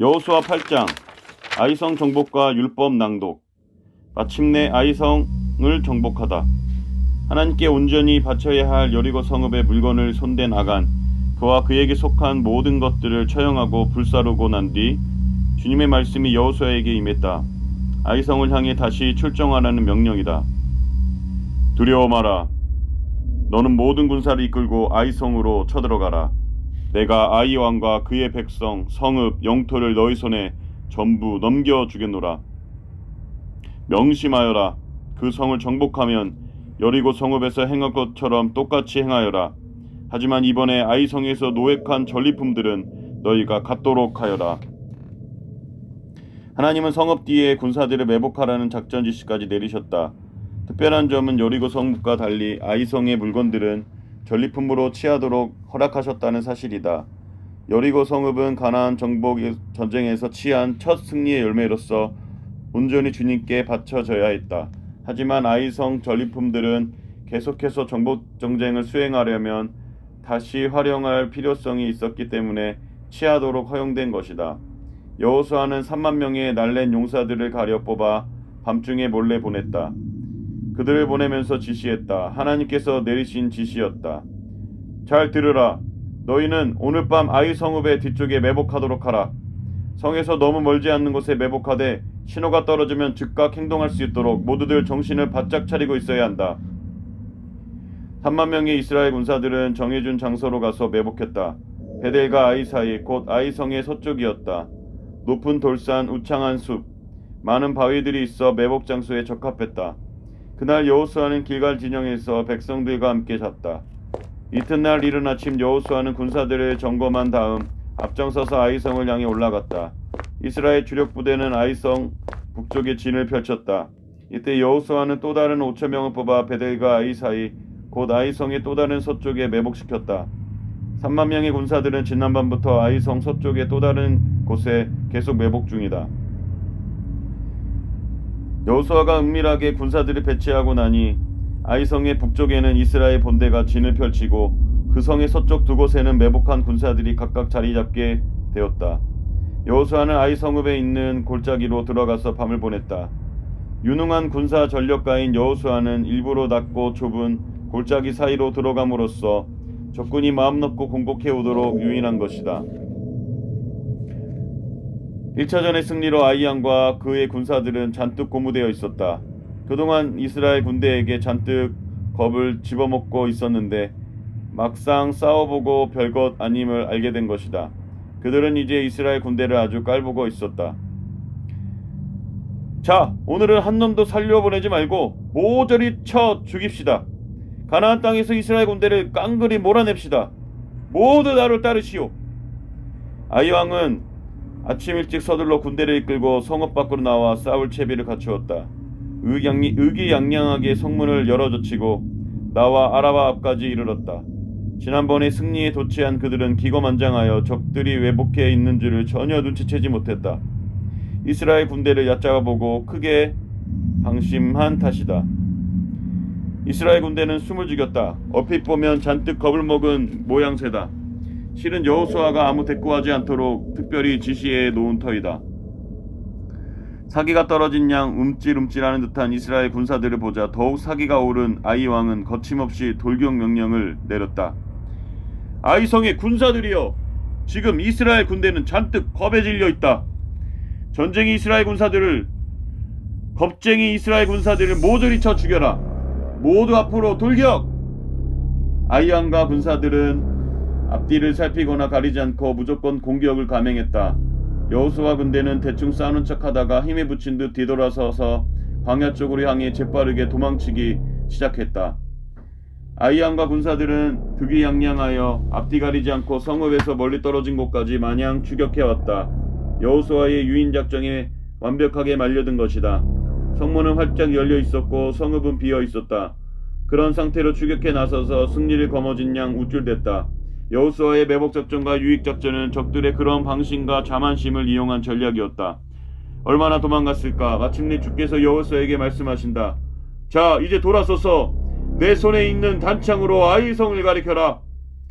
여호수아 8장 아이성 정복과 율법 낭독. 마침내 아이성을 정복하다. 하나님께 온전히 바쳐야 할 여리고 성읍의 물건을 손댄 아간, 그와 그에게 속한 모든 것들을 처형하고 불사르고 난 뒤 주님의 말씀이 여호수아에게 임했다. 아이성을 향해 다시 출정하라는 명령이다. 두려워 마라. 너는 모든 군사를 이끌고 아이성으로 쳐들어가라. 내가 아이 왕과 그의 백성, 성읍, 영토를 너희 손에 전부 넘겨주겠노라. 명심하여라. 그 성을 정복하면 여리고 성읍에서 행한 것처럼 똑같이 행하여라. 하지만 이번에 아이성에서 노획한 전리품들은 너희가 갖도록 하여라. 하나님은 성읍 뒤에 군사들을 매복하라는 작전 지시까지 내리셨다. 특별한 점은 여리고 성읍과 달리 아이성의 물건들은 전리품으로 취하도록 허락하셨다는 사실이다. 여리고 성읍은 가나안 정복 전쟁에서 취한 첫 승리의 열매로서 온전히 주님께 바쳐져야 했다. 하지만 아이성 전리품들은 계속해서 정복 전쟁을 수행하려면 다시 활용할 필요성이 있었기 때문에 취하도록 허용된 것이다. 여호수아는 3만 명의 날랜 용사들을 가려 뽑아 밤중에 몰래 보냈다. 그들을 보내면서 지시했다. 하나님께서 내리신 지시였다. 잘 들으라. 너희는 오늘 밤 아이 성읍의 뒤쪽에 매복하도록 하라. 성에서 너무 멀지 않는 곳에 매복하되 신호가 떨어지면 즉각 행동할 수 있도록 모두들 정신을 바짝 차리고 있어야 한다. 3만 명의 이스라엘 군사들은 정해준 장소로 가서 매복했다. 베델과 아이 사이, 곧 아이 성의 서쪽이었다. 높은 돌산, 우창한 숲, 많은 바위들이 있어 매복 장소에 적합했다. 그날 여호수아는 길갈 진영에서 백성들과 함께 잤다. 이튿날 이른 아침 여호수아는 군사들을 점검한 다음 앞장서서 아이성을 향해 올라갔다. 이스라엘 주력 부대는 아이성 북쪽에 진을 펼쳤다. 이때 여호수아는 또 다른 5천 명을 뽑아 베델과 아이 사이, 곧 아이성의 또 다른 서쪽에 매복시켰다. 3만 명의 군사들은 지난밤부터 아이성 서쪽의 또 다른 곳에 계속 매복 중이다. 여호수아가 은밀하게 군사들을 배치하고 나니 아이성의 북쪽에는 이스라엘 본대가 진을 펼치고 그 성의 서쪽 두 곳에는 매복한 군사들이 각각 자리 잡게 되었다. 여호수아는 아이 성읍에 있는 골짜기로 들어가서 밤을 보냈다. 유능한 군사 전력가인 여호수아는 일부러 낮고 좁은 골짜기 사이로 들어감으로써 적군이 마음 놓고 공격해 오도록 유인한 것이다. 1차전의 승리로 아이 왕과 그의 군사들은 잔뜩 고무되어 있었다. 그동안 이스라엘 군대에게 잔뜩 겁을 집어먹고 있었는데 막상 싸워보고 별것 아님을 알게 된 것이다. 그들은 이제 이스라엘 군대를 아주 깔보고 있었다. 자, 오늘은 한 놈도 살려보내지 말고 모조리 쳐 죽입시다. 가나안 땅에서 이스라엘 군대를 깡그리 몰아냅시다. 모두 나를 따르시오. 아이 왕은 아침 일찍 서둘러 군대를 이끌고 성읍 밖으로 나와 싸울 채비를 갖추었다. 의기양양하게 성문을 열어젖히고 나와 아라바 앞까지 이르렀다. 지난번에 승리에 도취한 그들은 기거만장하여 적들이 왜복해 있는 줄을 전혀 눈치채지 못했다. 이스라엘 군대를 얕잡아보고 크게 방심한 탓이다. 이스라엘 군대는 숨을 죽였다. 얼핏 보면 잔뜩 겁을 먹은 모양새다. 실은 여호수아가 아무 대꾸하지 않도록 특별히 지시해 놓은 터이다. 사기가 떨어진 양 움찔움찔하는 듯한 이스라엘 군사들을 보자 더욱 사기가 오른 아이 왕은 거침없이 돌격 명령을 내렸다. 아이성의 군사들이여, 지금 이스라엘 군대는 잔뜩 겁에 질려 있다. 전쟁이 겁쟁이 이스라엘 군사들을 모조리 쳐 죽여라. 모두 앞으로 돌격! 아이 왕과 군사들은 앞뒤를 살피거나 가리지 않고 무조건 공격을 감행했다. 여호수아 군대는 대충 싸우는 척하다가 힘에 부친 듯 뒤돌아서서 광야 쪽으로 향해 재빠르게 도망치기 시작했다. 아이 왕과 군사들은 득이양양하여 앞뒤 가리지 않고 성읍에서 멀리 떨어진 곳까지 마냥 추격해왔다. 여호수아의 유인 작전에 완벽하게 말려든 것이다. 성문은 활짝 열려 있었고 성읍은 비어 있었다. 그런 상태로 추격해 나서서 승리를 거머쥔 양 우쭐댔다. 여호수아의 매복작전과 유익작전은 적들의 그런 방심과 자만심을 이용한 전략이었다. 얼마나 도망갔을까. 마침내 주께서 여호수아에게 말씀하신다. 자, 이제 돌아서서 내 손에 있는 단창으로 아이 성을 가리켜라.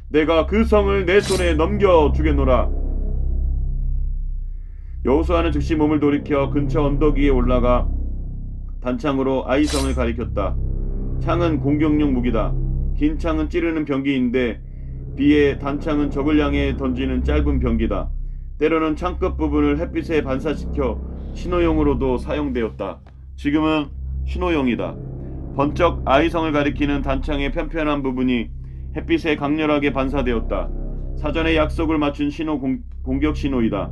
내가 그 성을 내 손에 넘겨주겠노라. 여호수아는 즉시 몸을 돌이켜 근처 언덕 위에 올라가 단창으로 아이성을 가리켰다. 창은 공격용 무기다. 긴 창은 찌르는 병기인데 비에 단창은 적을 향해 던지는 짧은 병기다. 때로는 창끝 부분을 햇빛에 반사시켜 신호용으로도 사용되었다. 지금은 신호용이다. 번쩍 아이성을 가리키는 단창의 편편한 부분이 햇빛에 강렬하게 반사되었다. 사전에 약속을 맞춘 공격 신호이다.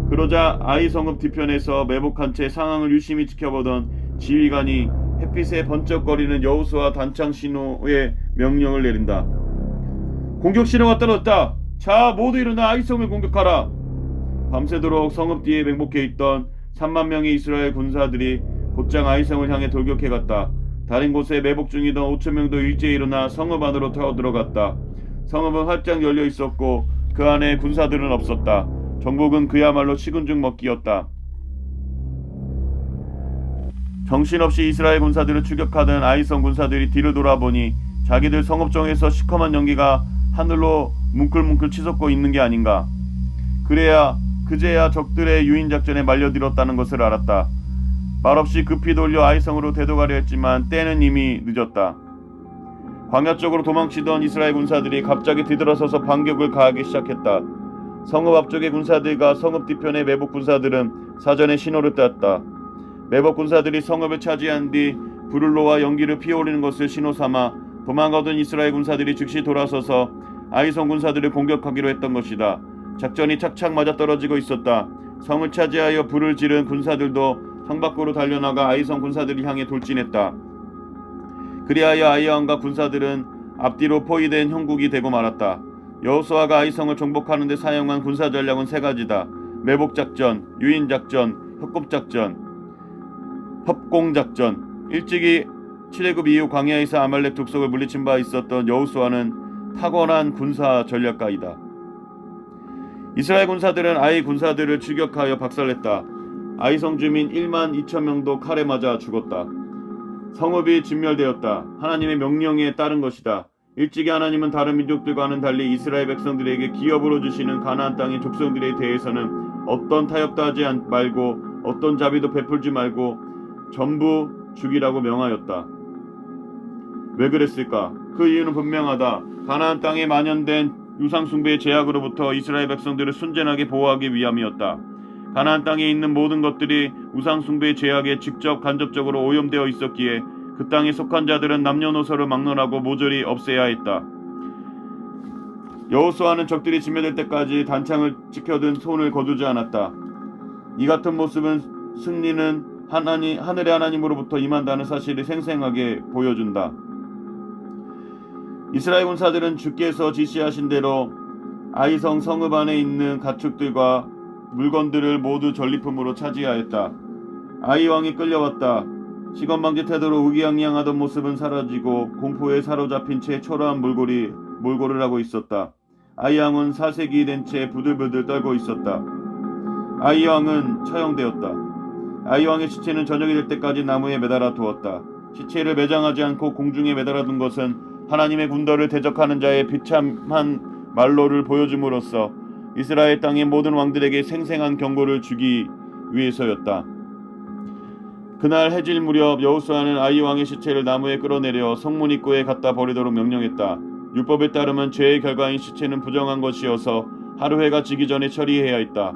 그러자 아이성읍 뒤편에서 매복한 채 상황을 유심히 지켜보던 지휘관이 햇빛에 번쩍거리는 여호수아 단창 신호의 명령을 내린다. 공격 신호가 떨어졌다. 자, 모두 일어나 아이성을 공격하라. 밤새도록 성읍 뒤에 맹복해 있던 3만 명의 이스라엘 군사들이 곧장 아이성을 향해 돌격해갔다. 다른 곳에 매복 중이던 5천 명도 일제히 일어나 성읍 안으로 들어갔다. 성읍은 활짝 열려 있었고 그 안에 군사들은 없었다. 정복은 그야말로 식은 죽 먹기였다. 정신없이 이스라엘 군사들을 추격하던 아이성 군사들이 뒤를 돌아보니 자기들 성읍정에서 시커먼 연기가 하늘로 뭉클뭉클 치솟고 있는 게 아닌가. 그제야 적들의 유인작전에 말려들었다는 것을 알았다. 말없이 급히 돌려 아이성으로 되돌아가려 했지만 때는 이미 늦었다. 광야 쪽으로 도망치던 이스라엘 군사들이 갑자기 뒤돌아서서 반격을 가하기 시작했다. 성읍 앞쪽의 군사들과 성읍 뒤편의 매복 군사들은 사전에 신호를 땄다. 매복 군사들이 성읍을 차지한 뒤 불을 놓아 연기를 피워오르는 것을 신호삼아 도망가던 이스라엘 군사들이 즉시 돌아서서 아이성 군사들을 공격하기로 했던 것이다. 작전이 착착 맞아떨어지고 있었다. 성을 차지하여 불을 지른 군사들도 성 밖으로 달려나가 아이성 군사들을 향해 돌진했다. 그리하여 아이왕과 군사들은 앞뒤로 포위된 형국이 되고 말았다. 여호수아가 아이성을 정복하는 데 사용한 군사 전략은 세 가지다. 매복작전, 유인작전, 협공작전. 일찍이 출애굽 이후 광야에서 아말렉 족속을 물리친 바 있었던 여호수아는 타고난 군사 전략가이다. 이스라엘 군사들은 아이 군사들을 추격하여 박살냈다. 아이성 주민 1만 2천 명도 칼에 맞아 죽었다. 성읍이 진멸되었다. 하나님의 명령에 따른 것이다. 일찍이 하나님은 다른 민족들과는 달리 이스라엘 백성들에게 기업으로 주시는 가나안 땅의 족속들에 대해서는 어떤 타협도 하지 말고 어떤 자비도 베풀지 말고 전부 죽이라고 명하였다. 왜 그랬을까? 그 이유는 분명하다. 가나안 땅에 만연된 우상숭배의 제약으로부터 이스라엘 백성들을 순전하게 보호하기 위함이었다. 가나안 땅에 있는 모든 것들이 우상숭배의 제약에 직접 간접적으로 오염되어 있었기에 그 땅에 속한 자들은 남녀노소를 막론하고 모조리 없애야 했다. 여호수아는 적들이 진멸될 때까지 단창을 지켜든 손을 거두지 않았다. 이 같은 모습은 승리는 하늘의 하나님으로부터 임한다는 사실을 생생하게 보여준다. 이스라엘 군사들은 주께서 지시하신 대로 아이성 성읍 안에 있는 가축들과 물건들을 모두 전리품으로 차지하였다. 아이 왕이 끌려왔다. 시건방지 태도로 의기양양하던 모습은 사라지고 공포에 사로잡힌 채 초라한 몰골을 하고 있었다. 아이 왕은 사색이 된 채 부들부들 떨고 있었다. 아이 왕은 처형되었다. 아이 왕의 시체는 저녁이 될 때까지 나무에 매달아 두었다. 시체를 매장하지 않고 공중에 매달아 둔 것은 하나님의 군대를 대적하는 자의 비참한 말로를 보여줌으로써 이스라엘 땅의 모든 왕들에게 생생한 경고를 주기 위해서였다. 그날 해질 무렵 여호수아는 아이 왕의 시체를 나무에 끌어내려 성문 입구에 갖다 버리도록 명령했다. 율법에 따르면 죄의 결과인 시체는 부정한 것이어서 하루 해가 지기 전에 처리해야 했다.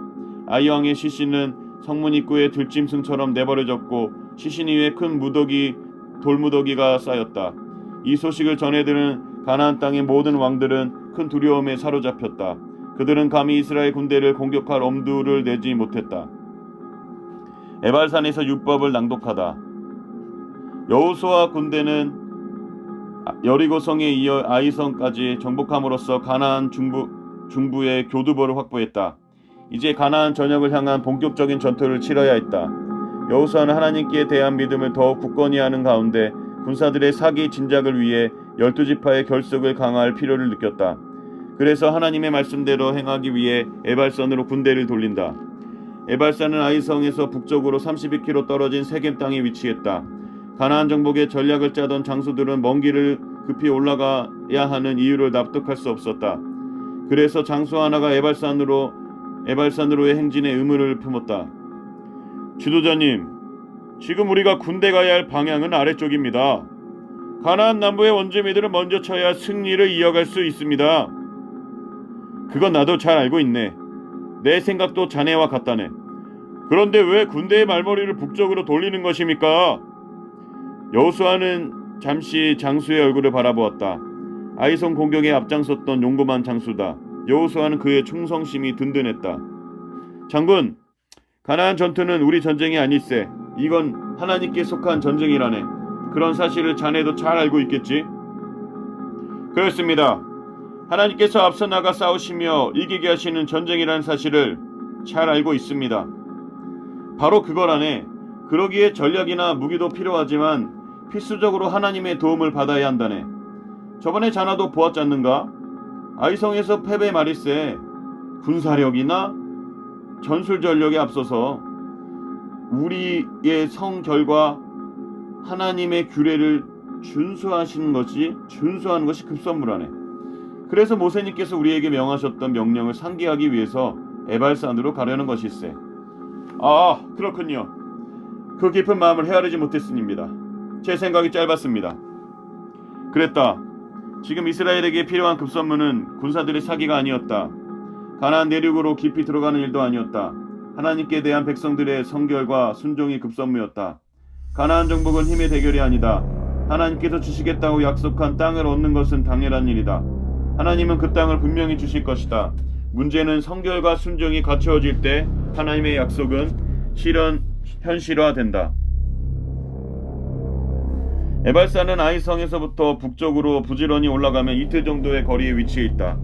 아이 왕의 시신은 성문 입구에 들짐승처럼 내버려졌고 시신 위에 큰 돌무더기가 쌓였다. 이 소식을 전해들은 가나안 땅의 모든 왕들은 큰 두려움에 사로잡혔다. 그들은 감히 이스라엘 군대를 공격할 엄두를 내지 못했다. 에발산에서 율법을 낭독하다. 여호수아 군대는 여리고성에 이어 아이성까지 정복함으로써 가나안 중부의 교두보를 확보했다. 이제 가나안 전역을 향한 본격적인 전투를 치러야 했다. 여호수아는 하나님께 대한 믿음을 더욱 굳건히 하는 가운데 군사들의 사기 진작을 위해 12지파의 결속을 강화할 필요를 느꼈다. 그래서 하나님의 말씀대로 행하기 위해 에발산으로 군대를 돌린다. 에발산은 아이성에서 북쪽으로 32km 떨어진 세겜 땅에 위치했다. 가나안 정복의 전략을 짜던 장수들은 먼 길을 급히 올라가야 하는 이유를 납득할 수 없었다. 그래서 장수 하나가 에발산으로 에발산으로의 행진에 의문을 품었다. 지도자님, 지금 우리가 군대 가야 할 방향은 아래쪽입니다. 가나안 남부의 원주민들은 먼저 쳐야 승리를 이어갈 수 있습니다. 그건 나도 잘 알고 있네. 내 생각도 자네와 같다네. 그런데 왜 군대의 말머리를 북쪽으로 돌리는 것입니까? 여호수아는 잠시 장수의 얼굴을 바라보았다. 아이성 공격에 앞장섰던 용감한 장수다. 여호수아는 그의 충성심이 든든했다. 장군, 가나안 전투는 우리 전쟁이 아닐세. 이건 하나님께 속한 전쟁이라네. 그런 사실을 자네도 잘 알고 있겠지? 그렇습니다. 하나님께서 앞서 나가 싸우시며 이기게 하시는 전쟁이라는 사실을 잘 알고 있습니다. 바로 그거라네. 그러기에 전략이나 무기도 필요하지만 필수적으로 하나님의 도움을 받아야 한다네. 저번에 자나도 보았지 않는가? 아이성에서 패배 말일세. 군사력이나 전술 전력에 앞서서 우리의 성결과 하나님의 규례를 준수하는 것이 급선무라네. 그래서 모세님께서 우리에게 명하셨던 명령을 상기하기 위해서 에발산으로 가려는 것일세. 아, 그렇군요. 그 깊은 마음을 헤아리지 못했습니다. 제 생각이 짧았습니다. 그랬다. 지금 이스라엘에게 필요한 급선무는 군사들의 사기가 아니었다. 가나안 내륙으로 깊이 들어가는 일도 아니었다. 하나님께 대한 백성들의 성결과 순종이 급선무였다. 가나안 정복은 힘의 대결이 아니다. 하나님께서 주시겠다고 약속한 땅을 얻는 것은 당연한 일이다. 하나님은 그 땅을 분명히 주실 것이다. 문제는 성결과 순종이 갖추어질 때 하나님의 약속은 현실화된다. 에발산은 아이성에서부터 북쪽으로 부지런히 올라가면 이틀 정도의 거리에 위치해 있다.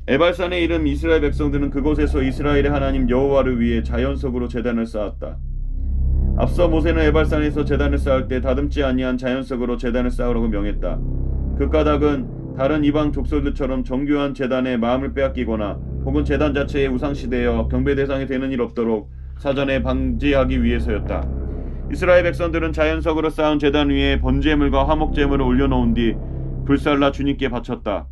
에발산의 이름 이스라엘 백성들은 그곳에서 이스라엘의 하나님 여호와를 위해 자연석으로 제단을 쌓았다. 앞서 모세는 에발산에서 제단을 쌓을 때 다듬지 아니한 자연석으로 제단을 쌓으라고 명했다. 그 까닭은 다른 이방 족속들처럼 정교한 제단에 마음을 빼앗기거나 혹은 제단 자체에 우상시되어 경배 대상이 되는 일 없도록 사전에 방지하기 위해서였다. 이스라엘 백성들은 자연석으로 쌓은 제단 위에 번제물과 화목제물을 올려놓은 뒤 불살라 주님께 바쳤다.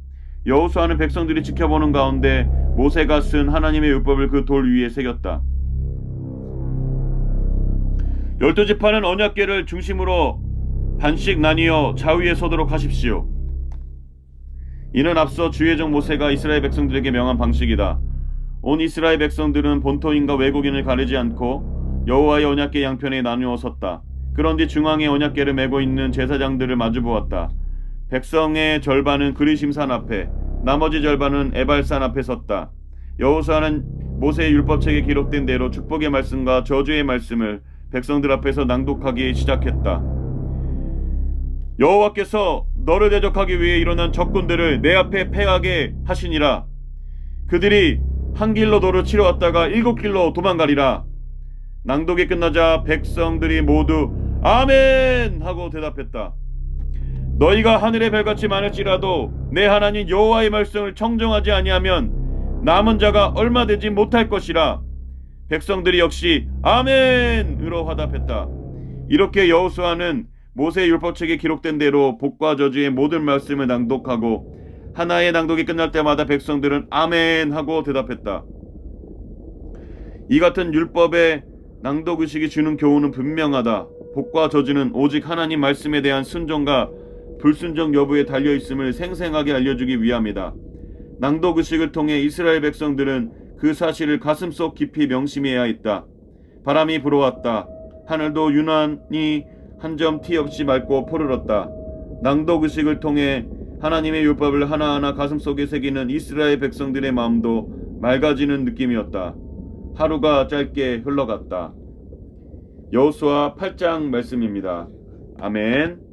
여호수아는 백성들이 지켜보는 가운데 모세가 쓴 하나님의 율법을 그 돌 위에 새겼다. 12지파는 언약궤를 중심으로 반씩 나뉘어 좌위에 서도록 하십시오. 이는 앞서 주의종 모세가 이스라엘 백성들에게 명한 방식이다. 온 이스라엘 백성들은 본토인과 외국인을 가리지 않고 여호와의 언약궤 양편에 나누어 섰다. 그런 뒤 중앙에 언약궤를 메고 있는 제사장들을 마주보았다. 백성의 절반은 그리심산 앞에, 나머지 절반은 에발산 앞에 섰다. 여호수아는 모세의 율법책에 기록된 대로 축복의 말씀과 저주의 말씀을 백성들 앞에서 낭독하기 시작했다. 여호와께서 너를 대적하기 위해 일어난 적군들을 내 앞에 패하게 하시니라. 그들이 한 길로 너를 치러 왔다가 7길로 도망가리라. 낭독이 끝나자 백성들이 모두 아멘 하고 대답했다. 너희가 하늘의 별같이 많을지라도 내 하나님 여호와의 말씀을 청정하지 아니하면 남은 자가 얼마 되지 못할 것이라. 백성들이 역시 아멘으로 화답했다. 이렇게 여호수아는 모세의 율법책에 기록된 대로 복과 저주의 모든 말씀을 낭독하고 하나의 낭독이 끝날 때마다 백성들은 아멘 하고 대답했다. 이 같은 율법의 낭독 의식이 주는 교훈은 분명하다. 복과 저주는 오직 하나님 말씀에 대한 순종과 불순종 여부에 달려있음을 생생하게 알려주기 위함이다. 낭독 의식을 통해 이스라엘 백성들은 그 사실을 가슴속 깊이 명심해야 했다. 바람이 불어왔다. 하늘도 유난히 한 점 티 없이 맑고 푸르렀다. 낭독 의식을 통해 하나님의 율법을 하나하나 가슴속에 새기는 이스라엘 백성들의 마음도 맑아지는 느낌이었다. 하루가 짧게 흘러갔다. 여호수아 8장 말씀입니다. 아멘.